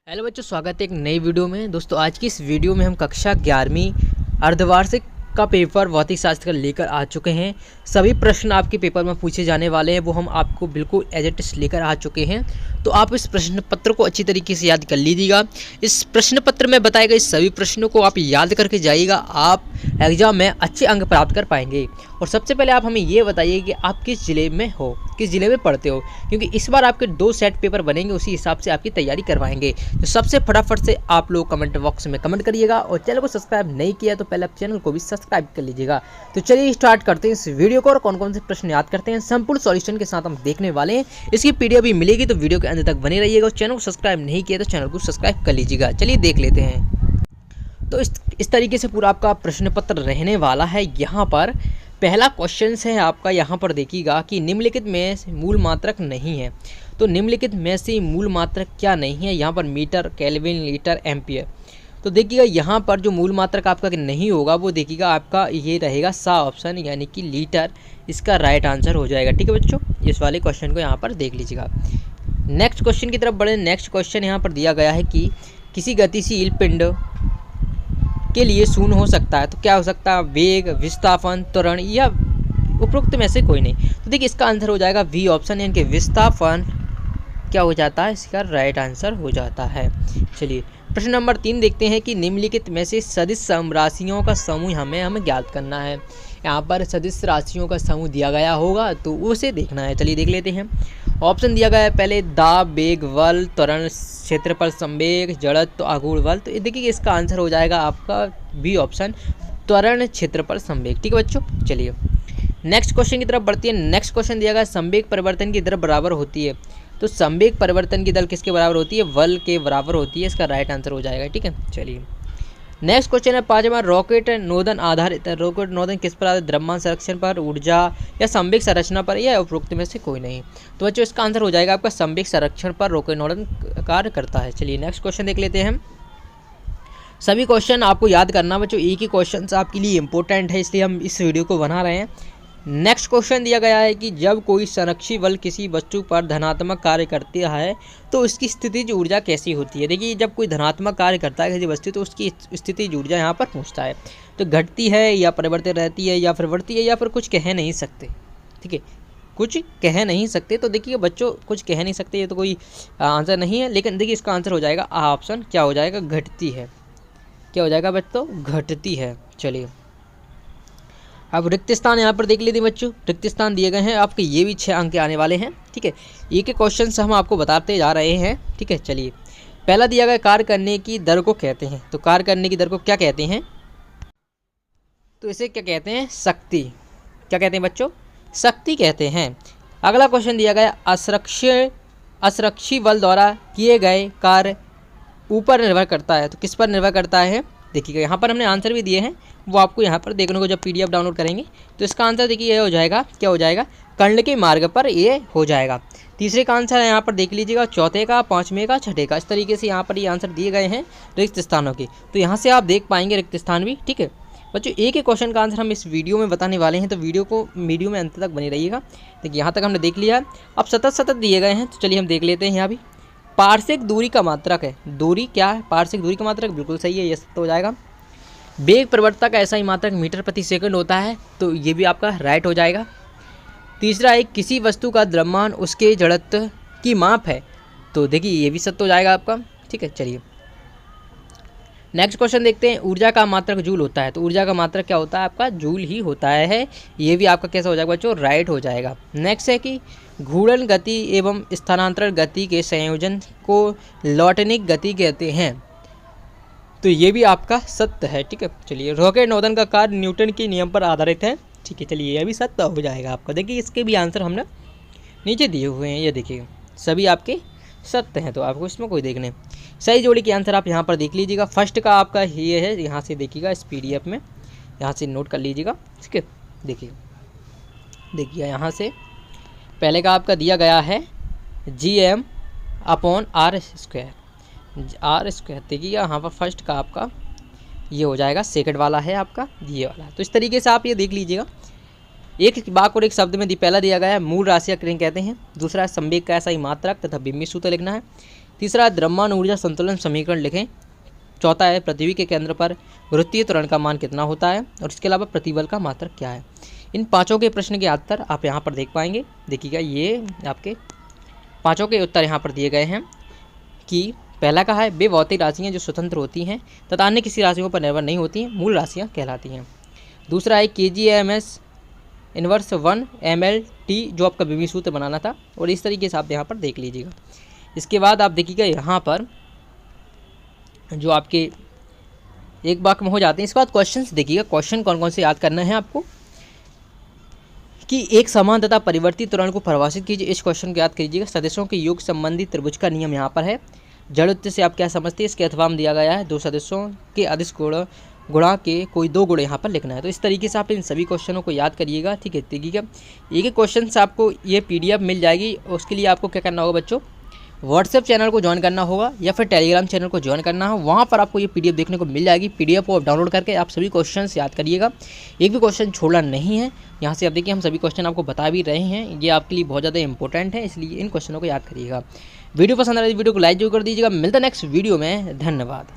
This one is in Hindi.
हेलो बच्चों, स्वागत है एक नई वीडियो में। दोस्तों आज की इस वीडियो में हम कक्षा 11वीं अर्धवार्षिक का पेपर भौतिक शास्त्र का लेकर आ चुके हैं। सभी प्रश्न आपके पेपर में पूछे जाने वाले हैं, वो हम आपको बिल्कुल एज इट इज लेकर आ चुके हैं। तो आप इस प्रश्न पत्र को अच्छी तरीके से याद कर लीजिएगा। इस प्रश्न पत्र में बताए गए सभी प्रश्नों को आप याद करके जाइएगा, आप एग्जाम में अच्छे अंक प्राप्त कर पाएंगे। और सबसे पहले आप हमें ये बताइए कि आप किस ज़िले में हो, किस ज़िले में पढ़ते हो, क्योंकि इस बार आपके 2 सेट पेपर बनेंगे, उसी हिसाब से आपकी तैयारी करवाएंगे। तो सबसे फटाफट से आप लोग कमेंट बॉक्स में कमेंट करिएगा, और चैनल को सब्सक्राइब नहीं किया तो पहले आप चैनल को भी सब्सक्राइब कर लीजिएगा। तो चलिए स्टार्ट करते हैं इस वीडियो को, और कौन कौन से प्रश्न याद करते हैं संपूर्ण सॉल्यूशन के साथ हम देखने वाले हैं। इसकी पीडीएफ भी मिलेगी, तो वीडियो के अंत तक बने रहिएगा। और चैनल को सब्सक्राइब नहीं किया तो चैनल को सब्सक्राइब कर लीजिएगा। चलिए देख लेते हैं। तो इस तरीके से पूरा आपका प्रश्न पत्र रहने वाला है। यहाँ पर पहला क्वेश्चन है आपका, यहाँ पर देखिएगा कि निम्नलिखित में मूल मात्रक नहीं है। तो निम्नलिखित में से मूल मात्रक क्या नहीं है? यहाँ पर मीटर, केल्विन, लीटर, एम्पियर। तो देखिएगा यहाँ पर जो मूल मात्रक आपका नहीं होगा वो देखिएगा आपका ये रहेगा सा ऑप्शन, यानी कि लीटर इसका राइट आंसर हो जाएगा। ठीक है बच्चों, इस वाले क्वेश्चन को यहाँ पर देख लीजिएगा। नेक्स्ट क्वेश्चन की तरफ बढ़े। नेक्स्ट क्वेश्चन यहाँ पर दिया गया है कि किसी गतिशील पिंड के लिए शून्य हो सकता है, तो क्या हो सकता है? वेग, विस्थापन, त्वरण या उपरोक्त में से कोई नहीं। तो देखिए इसका आंसर हो जाएगा वी ऑप्शन, यानी कि विस्थापन क्या हो जाता है, इसका राइट आंसर हो जाता है। चलिए प्रश्न नंबर 3 देखते हैं कि निम्नलिखित में से सदिश समराशियों का समूह हमें ज्ञात करना है। यहाँ पर सदिश राशियों का समूह दिया गया होगा, तो उसे देखना है। चलिए देख लेते हैं। ऑप्शन दिया गया है पहले दाब, वेग, बल, त्वरण, क्षेत्रफल, संवेग, जड़त्व, आघूर्ण बल। तो देखिए इसका आंसर हो जाएगा आपका बी ऑप्शन, त्वरण, क्षेत्रफल, संवेग। ठीक है बच्चों, चलिए नेक्स्ट क्वेश्चन की तरफ बढ़ती है। नेक्स्ट क्वेश्चन दिया गया संवेग परिवर्तन की दर बराबर होती है। तो संवेग परिवर्तन की दर किसके बराबर होती है? बल के बराबर होती है। इसका राइट आंसर हो जाएगा। ठीक है, चलिए नेक्स्ट क्वेश्चन है 5वां, रॉकेट नोदन आधारित। रॉकेट नोदन किस पर आधारित? द्रव्यमान संरक्षण पर, ऊर्जा या संवेग संरचना पर, या उपरोक्त में से कोई नहीं। तो बच्चों इसका आंसर हो जाएगा आपका संवेग संरक्षण पर रॉकेट नोदन कार्य करता है। चलिए नेक्स्ट क्वेश्चन देख लेते हैं। सभी क्वेश्चन आपको याद करना बच्चों, एक ही क्वेश्चन आपके लिए इंपॉर्टेंट है, इसलिए हम इस वीडियो को बना रहे हैं। नेक्स्ट क्वेश्चन दिया गया है कि जब कोई संरक्षी बल किसी वस्तु पर धनात्मक कार्य करता है तो उसकी स्थितिज ऊर्जा कैसी होती है? देखिए जब कोई धनात्मक कार्य करता है किसी वस्तु, तो उसकी स्थितिज ऊर्जा यहाँ पर पूछता है। तो घटती है या परिवर्तित रहती है या फिर बढ़ती है या फिर कुछ कह नहीं सकते। ठीक है, कुछ कह नहीं सकते। तो देखिए बच्चों कुछ कह नहीं सकते, ये तो कोई आंसर नहीं है। लेकिन देखिए इसका आंसर हो जाएगा ऑप्शन, क्या हो जाएगा? घटती है। क्या हो जाएगा बच्चों? घटती है। चलिए अब रिक्त स्थान यहाँ पर देख लीजिए बच्चों, रिक्त स्थान दिए गए हैं आपके, ये भी 6 अंक के आने वाले हैं। ठीक है, एक एक क्वेश्चन से हम आपको बताते जा रहे हैं। ठीक है, चलिए पहला दिया गया कार्य करने की दर को कहते हैं। तो कार्य करने की दर को क्या कहते हैं? तो इसे क्या कहते हैं? शक्ति। क्या कहते हैं बच्चों? शक्ति कहते हैं। अगला क्वेश्चन दिया गया असुरक्षी बल द्वारा किए गए कार्य ऊपर निर्भर करता है। तो किस पर निर्भर करता है? देखिएगा यहाँ पर हमने आंसर भी दिए हैं, वो आपको यहाँ पर देखने को जब पीडीएफ डाउनलोड करेंगे। तो इसका आंसर देखिए ये हो जाएगा, क्या हो जाएगा? कर्ण के मार्ग पर ये हो जाएगा। तीसरे का आंसर है यहाँ पर देख लीजिएगा, चौथे का, 5वें का, 6ठे का। इस तरीके से यहाँ पर ये आंसर दिए गए हैं रिक्त स्थानों के। तो यहाँ से आप देख पाएंगे रिक्त स्थान भी। ठीक है बच्चों, एक एक क्वेश्चन का आंसर हम इस वीडियो में बताने वाले हैं, तो वीडियो में अंत तक बनी रहिएगा। देखिए यहाँ तक हमने देख लिया। अब सतत दिए गए हैं, तो चलिए हम देख लेते हैं। यहाँ भी पार्श्विक दूरी का मात्रक है। दूरी क्या है? पार्श्विक दूरी का मात्रक, बिल्कुल सही है, ये सत्य हो जाएगा। वेग परिवर्तन का ऐसा ही मात्रक मीटर प्रति सेकंड होता है, तो ये भी आपका राइट हो जाएगा। तीसरा है किसी वस्तु का द्रव्यमान उसके जड़त्व की माप है। तो देखिए ये भी सत्य हो जाएगा आपका। ठीक है, चलिए नेक्स्ट क्वेश्चन देखते हैं। ऊर्जा का मात्रक जूल होता है। तो ऊर्जा का मात्रक क्या होता है आपका? जूल ही होता है। ये भी आपका कैसा हो जाएगा बच्चों? राइट हो जाएगा। नेक्स्ट है कि घूर्णन गति एवं स्थानांतरण गति के संयोजन को लॉटनिक गति कहते हैं। तो ये भी आपका सत्य है। ठीक है, चलिए रॉकेट नोदन का कार्य न्यूटन के नियम पर आधारित है। ठीक है, चलिए ये भी सत्य हो जाएगा आपका। देखिए इसके भी आंसर हमने नीचे दिए हुए हैं, ये देखिए सभी आपके सत्य हैं, तो आपको इसमें कोई देखने। सही जोड़ी के आंसर आप यहाँ पर देख लीजिएगा। फर्स्ट का आपका ये है, यहाँ से देखिएगा इस पीडीएफ में, यहाँ से नोट कर लीजिएगा। ठीक है, देखिए यहाँ से पहले का आपका दिया गया है Gm/r²। देखिए यहाँ पर फर्स्ट का आपका ये हो जाएगा, सेकंड वाला है आपका ये वाला। तो इस तरीके से आप ये देख लीजिएगा। एक वाक्य और एक शब्द में पहला दिया गया है मूल राशि का कहते हैं। दूसरा संवेग का ऐसा ही मात्रक तथा बिंबित सूत्र लिखना है। तीसरा, द्रव्यमान ऊर्जा संतुलन समीकरण लिखें। चौथा है, पृथ्वी के केंद्र पर गुरुत्वीय त्वरण का मान कितना होता है, और इसके अलावा प्रतिबल का मात्रक क्या है। इन पाँचों के प्रश्न के उत्तर आप यहाँ पर देख पाएंगे। देखिएगा, ये आपके पाँचों के उत्तर यहाँ पर दिए गए हैं कि पहला कहा है, वे भौतिक राशियाँ जो स्वतंत्र होती हैं तथा अन्य किसी राशियों पर निर्भर नहीं होती हैं, मूल राशियाँ कहलाती हैं। दूसरा है, KGMS इनवर्स 1 MLT जो आपका बीमी सूत्र बनाना था, और इस तरीके से आप यहाँ पर देख लीजिएगा। इसके बाद आप देखिएगा यहाँ पर जो आपके एक वाक्य में हो जाते हैं। इसके बाद क्वेश्चन देखिएगा, क्वेश्चन कौन कौन से याद करना है आपको कि एक समान तथा परिवर्तित त्वरण को परिभाषित कीजिए। इस क्वेश्चन को याद कीजिएगा। सदिशों के योग संबंधी त्रिभुज का नियम यहाँ पर है। जड़त्व से आप क्या समझते हैं, इसके अथवा में दिया गया है, दो सदस्यों के अदिश गुणा के कोई दो गुण यहाँ पर लिखना है। तो इस तरीके से आप इन सभी क्वेश्चनों को याद करिएगा। ठीक है, देखिएगा एक एक क्वेश्चन से आपको ये PDF मिल जाएगी। उसके लिए आपको क्या करना होगा बच्चों, व्हाट्सएप चैनल को ज्वाइन करना होगा या फिर टेलीग्राम चैनल को ज्वाइन करना हो। वहाँ पर आपको ये PDF देखने को मिल जाएगी। PDF को डाउनलोड करके आप सभी क्वेश्चन याद करिएगा, एक भी क्वेश्चन छोड़ना नहीं है। यहाँ से आप देखिए, हम सभी क्वेश्चन आपको बता भी रहे हैं, ये आपके लिए बहुत ज़्यादा इंपॉर्टेंट है, इसलिए इन क्वेश्चनों को याद करिएगा। वीडियो पसंद आ रहा है वीडियो को लाइक जरूर कर दीजिएगा। मिलता है नेक्स्ट वीडियो में, धन्यवाद।